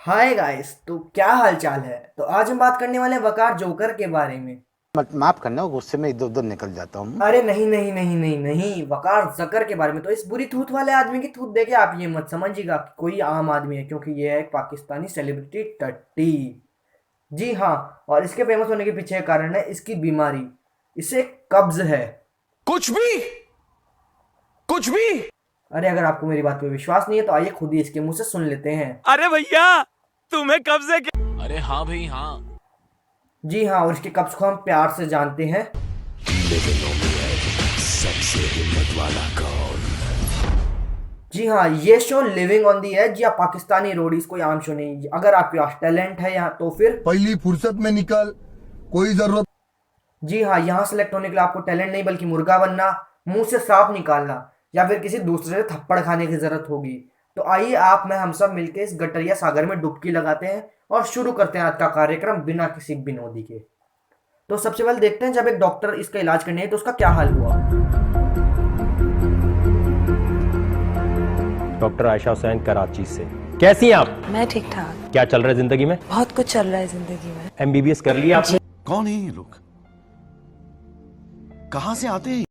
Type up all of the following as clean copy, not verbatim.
Hi guys, तो क्या हाल चाल है। तो आज हम बात करने वाले हैं वकार जोकर के बारे में। माफ करना, गुस्से में इधर उधर निकल जाता हूँ। अरे नहीं नहीं नहीं नहीं नहीं, वकार जकर के बारे में। तो इस बुरी थूथ वाले आदमी की थूथ देके आप ये मत समझिएगा कि कोई आम आदमी है, क्योंकि ये है एक पाकिस्तानी सेलिब्रिटी टट्टी। जी हाँ। और इसके फेमस होने के पीछे का कारण है इसकी बीमारी। इसे कब्ज है। कुछ भी कुछ भी। अरे अगर आपको मेरी बात पे विश्वास नहीं है तो आइए खुद ही इसके मुंह से सुन लेते हैं। अरे भैया, तुम्हें कब से अरे हाँ भाई हाँ। जी हाँ, और इसके कब्ज को हम प्यार से जानते हैं। सबसे हिम्मत वाला कौन? जी हाँ, ये show living on the edge या पाकिस्तानी रोडीज कोई आम शो नहीं। अगर आपके पास टैलेंट है यहाँ तो फिर पहली फुर्सत में निकल, कोई जरूरत। जी हाँ, यहाँ सेलेक्ट होने के लिए आपको टैलेंट नहीं बल्कि मुर्गा बनना, मुंह से सांप निकालना या फिर किसी दूसरे से थप्पड़ खाने की जरूरत होगी। तो आइए आप मैं हम सब मिलकर इस गटरिया सागर में डुबकी लगाते हैं और शुरू करते हैं आज का कार्यक्रम बिना किसी विनोदी के। तो सबसे पहले देखते हैं जब एक डॉक्टर इसका इलाज करने है तो उसका क्या हाल हुआ। डॉक्टर आयशा हुसैन कराची से। कैसी हैं आप? मैं ठीक ठाक। क्या चल रहा है जिंदगी में? बहुत कुछ चल रहा है जिंदगी में। एमबीबीएस कर लिया आपने? कौन है ये लोग? कहां से आते हैं?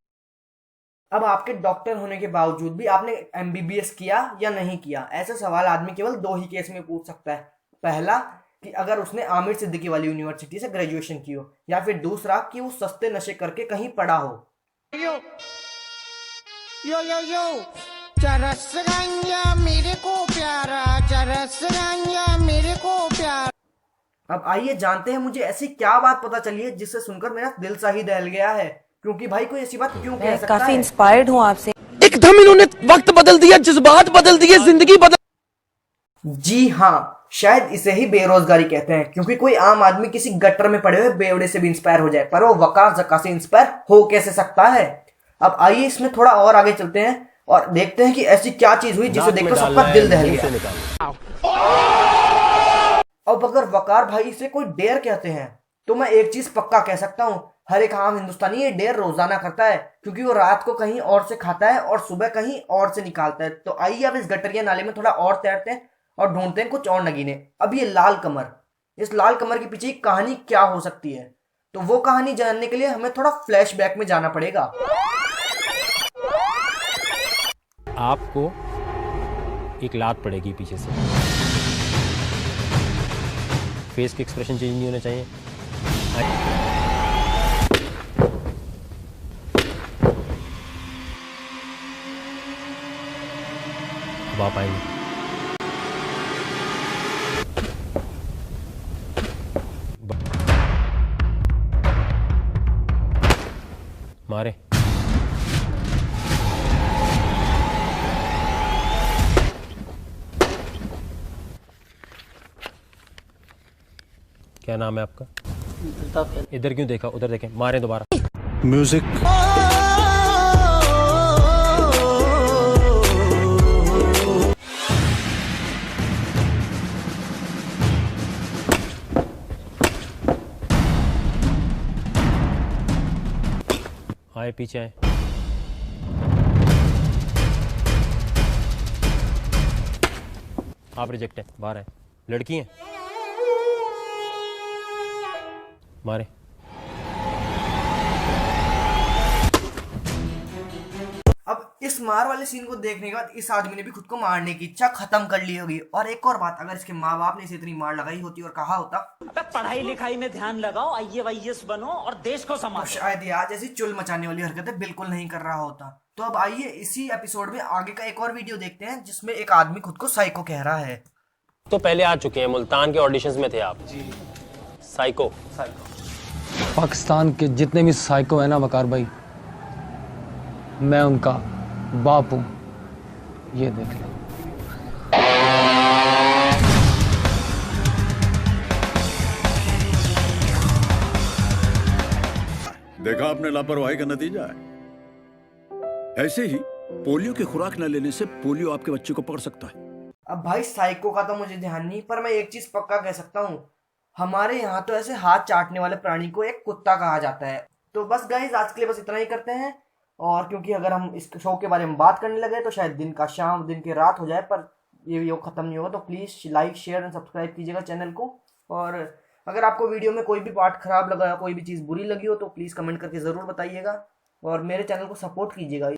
अब आपके डॉक्टर होने के बावजूद भी आपने एमबीबीएस किया या नहीं किया, ऐसा सवाल आदमी केवल दो ही केस में पूछ सकता है। पहला कि अगर उसने आमिर सिद्दीकी वाली यूनिवर्सिटी से ग्रेजुएशन की हो, या फिर दूसरा कि वो सस्ते नशे करके कहीं पड़ा हो। यो यो यो यो चरस गंजा मेरे को प्यारा, चरस गंजा मेरे को प्यारा। अब आइए जानते हैं मुझे ऐसी क्या बात पता चली है जिससे सुनकर मेरा दिल सा ही दहल गया है। क्योंकि भाई कोई ऐसी बात क्यों कह मैं सकता काफी है। इंस्पायर्ड हूँ आपसे। एकदम इन्होंने वक्त बदल दिया, जज्बात बदल दिए, जिंदगी बदल। जी हाँ, शायद इसे ही बेरोजगारी कहते हैं, क्योंकि कोई आम आदमी किसी गटर में पड़े हुए बेवड़े से भी इंस्पायर हो जाए, पर वो वकार जका से इंस्पायर हो कैसे सकता है। अब आइए इसमें थोड़ा और आगे चलते हैं और देखते हैं कि ऐसी क्या चीज हुई जिसे देखकर सबका दिल दहल गया। अब अगर वकार भाई से कोई डेयर कहते हैं तो मैं एक चीज पक्का कह सकता हूं, हर एक आम हिंदुस्तानी ये डेयर रोजाना करता है, क्योंकि वो रात को कहीं और से खाता है और सुबह कहीं और से निकालता है। तो आइए अब इस गटरिया नाले में थोड़ा और तैरते हैं और ढूंढते हैं कुछ और नगीने। अब ये लाल कमर, इस लाल कमर के पीछे की कहानी क्या हो सकती है, तो वो कहानी जानने के लिए हमें थोड़ा फ्लैशबैक में जाना पड़ेगा। आपको एक लात पड़ेगी पीछे से। फेस के एक्सप्रेशन चेंज नहीं होने चाहिए। अब आप आएंगे। मारे। क्या नाम है आपका? इधर क्यों देखा? उधर देखें। मारे दोबारा। म्यूजिक। आए पीछे आए। आप रिजेक्ट हैं, बाहर हैं। लड़की हैं। मारे। अब इस मार वाले सीन को देखने के बाद इस आदमी ने भी खुद को मारने की इच्छा खत्म कर ली होगी। और एक और बात, अगर इसके माँ बाप ने इसे इतनी मार लगाई होती और कहा होता पढ़ाई लिखाई में ध्यान लगाओ, आईएएस बनो और देश को तो संभालो, शायद ये आज ऐसी चुल मचाने वाली हरकतें बिल्कुल नहीं कर रहा होता। तो अब आइए इसी एपिसोड में आगे का एक और वीडियो देखते हैं जिसमें एक आदमी खुद को साइको कह रहा है। तो पहले आ चुके हैं, मुल्तान के ऑडिशंस में थे आप जी। साइको। पाकिस्तान के जितने भी साइको है ना वकार भाई, मैं उनका बाप हूं, ये देख लो। देखा आपने लापरवाही का नतीजा है। ऐसे ही पोलियो की खुराक न लेने से पोलियो आपके बच्चे को पकड़ सकता है। अब भाई साइको का तो मुझे ध्यान नहीं, पर मैं एक चीज पक्का कह सकता हूँ, हमारे यहाँ तो ऐसे हाथ चाटने वाले प्राणी को एक कुत्ता कहा जाता है। तो बस गाइस आज के लिए बस इतना ही करते हैं। और क्योंकि अगर हम इस शो के बारे में बात करने लगे तो शायद दिन का शाम दिन की रात हो जाए, पर ये वीडियो ख़त्म नहीं होगा। तो please like share and subscribe कीजिएगा चैनल को। और अगर आपको वीडियो में कोई भी पार्ट ख़राब लगा, कोई भी चीज़ बुरी लगी हो तो प्लीज़ कमेंट करके ज़रूर बताइएगा और मेरे चैनल को सपोर्ट कीजिएगा।